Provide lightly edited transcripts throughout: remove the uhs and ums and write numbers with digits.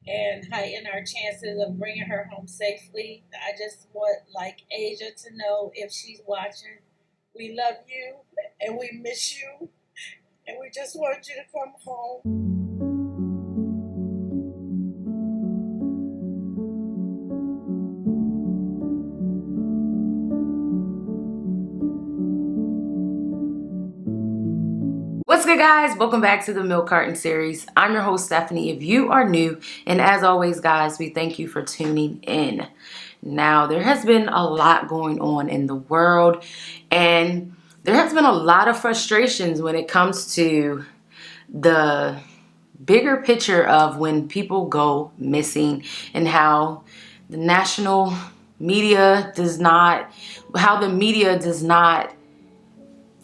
and heighten our chances of bringing her home safely. I just want like Asia to know if she's watching, we love you and we miss you and we just want you to come home. What's good, guys? Welcome back to the Milk Carton series. I'm your host, Stephanie, if you are new. And as always, guys, we thank you for tuning in. Now, there has been a lot going on in the world, and there has been a lot of frustrations when it comes to the bigger picture of when people go missing and how the national media does not, how the media does not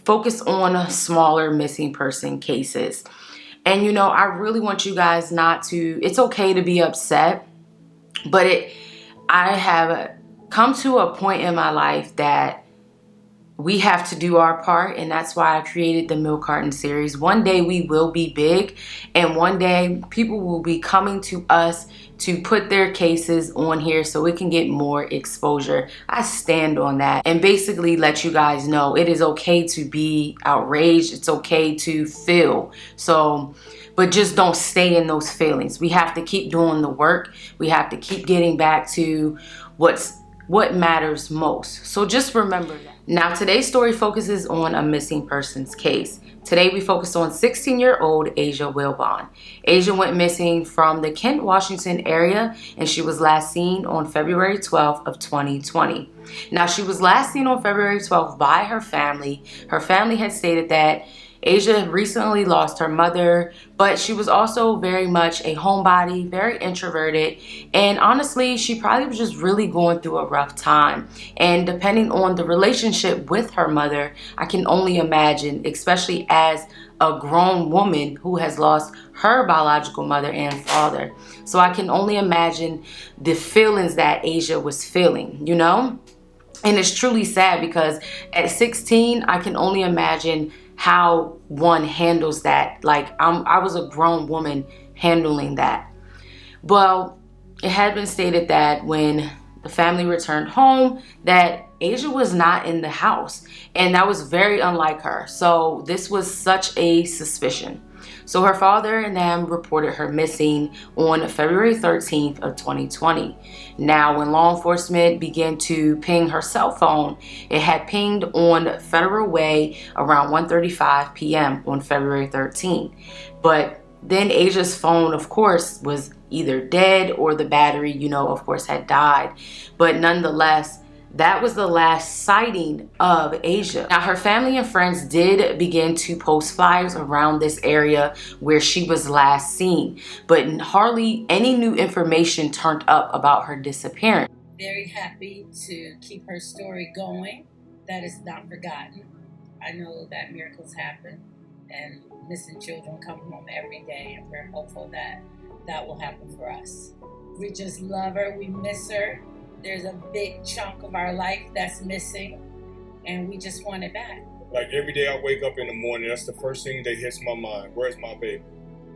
focus on smaller missing person cases. And I really want you guys not to, it's okay to be upset, but I have come to a point in my life that we have to do our part, and that's why I created the Milk Carton series. One day we will be big, and one day people will be coming to us to put their cases on here so it can get more exposure. I stand on that and basically let you guys know it is okay to be outraged. It's okay to feel. But just don't stay in those feelings. We have to keep doing the work. We have to keep getting back to what matters most. So just remember that. Now, today's story focuses on a missing persons case. Today we focus on 16-year-old Asia Wilbon. Asia went missing from the Kent, Washington area, and she was last seen on February 12th of 2020. Now, she was last seen on February 12th by her family. Her family had stated that Asia recently lost her mother, but she was also very much a homebody, very introverted, and honestly, she probably was just really going through a rough time. And depending on the relationship with her mother, I can only imagine, especially as a grown woman who has lost her biological mother and father. So I can only imagine the feelings that Asia was feeling, And it's truly sad because at 16, I can only imagine how one handles that. Like I was a grown woman handling that. Well, it had been stated that when the family returned home that Asia was not in the house, and that was very unlike her. So this was such a suspicion. So her father and them reported her missing on February 13th of 2020. Now, when law enforcement began to ping her cell phone, it had pinged on Federal Way around 1:35 p.m. on February 13th. But then Asia's phone, of course, was either dead or the battery, of course, had died. But nonetheless, that was the last sighting of Asia. Now, her family and friends did begin to post flyers around this area where she was last seen, but hardly any new information turned up about her disappearance. Very happy to keep her story going. That is not forgotten. I know that miracles happen and missing children come home every day, and we're hopeful that that will happen for us. We just love her. We miss her. There's a big chunk of our life that's missing, and we just want it back. Like every day I wake up in the morning, that's the first thing that hits my mind. Where's my baby?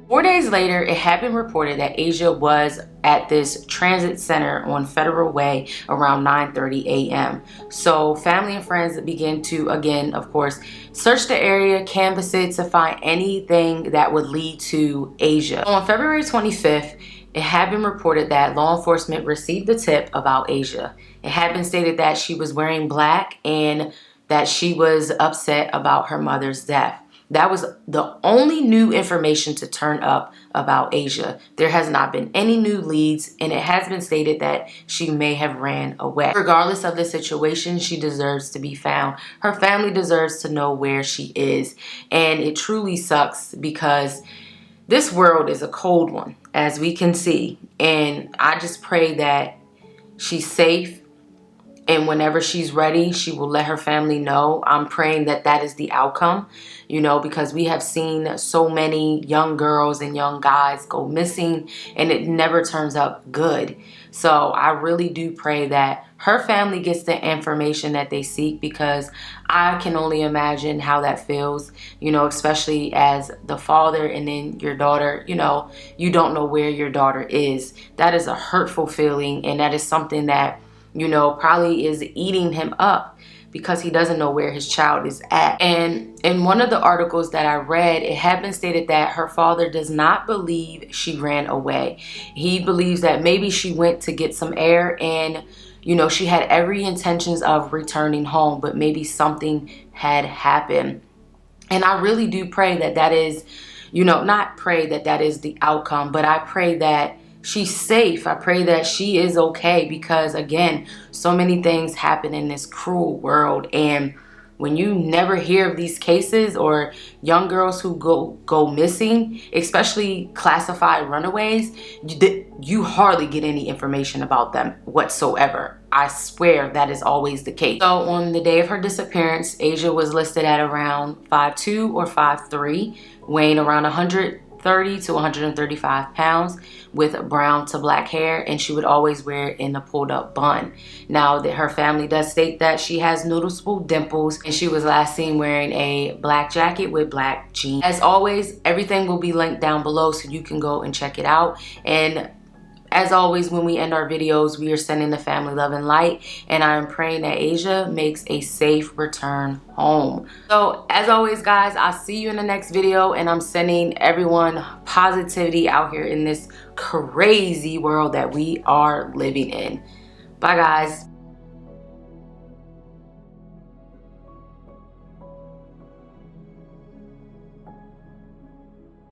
4 days later, it had been reported that Asia was at this transit center on Federal Way around 9:30 a.m. So family and friends began to, again, of course, search the area, canvass it to find anything that would lead to Asia. On February 25th, it had been reported that law enforcement received a tip about Asia. It had been stated that she was wearing black and that she was upset about her mother's death. That was the only new information to turn up about Asia. There has not been any new leads, and it has been stated that she may have ran away. Regardless of the situation, she deserves to be found. Her family deserves to know where she is, and it truly sucks because this world is a cold one, as we can see, and I just pray that she's safe. And whenever she's ready, she will let her family know. I'm praying that that is the outcome, you know, because we have seen so many young girls and young guys go missing and it never turns out good. So I really do pray that her family gets the information that they seek, because I can only imagine how that feels, you know, especially as the father and then your daughter, you know, you don't know where your daughter is. That is a hurtful feeling, and that is something that, you know, probably is eating him up because he doesn't know where his child is at. And in one of the articles that I read, it had been stated that her father does not believe she ran away. He believes that maybe she went to get some air and, you know, she had every intentions of returning home, but maybe something had happened. And I really do pray that that is, you know, not pray that that is the outcome, but I pray that she's safe. I pray that she is okay, because again, so many things happen in this cruel world. And when you never hear of these cases or young girls who go missing, especially classified runaways, you hardly get any information about them whatsoever. I swear that is always the case. So on the day of her disappearance, Asia was listed at around 5'2" or 5'3", weighing around 130 to 135 pounds, with brown to black hair, and she would always wear it in a pulled up bun. Now that her family does state that she has noticeable dimples, and she was last seen wearing a black jacket with black jeans. As always, everything will be linked down below so you can go and check it out. And as always, when we end our videos, we are sending the family love and light, and I am praying that Asia makes a safe return home. So as always, guys, I'll see you in the next video, and I'm sending everyone positivity out here in this crazy world that we are living in. Bye, guys.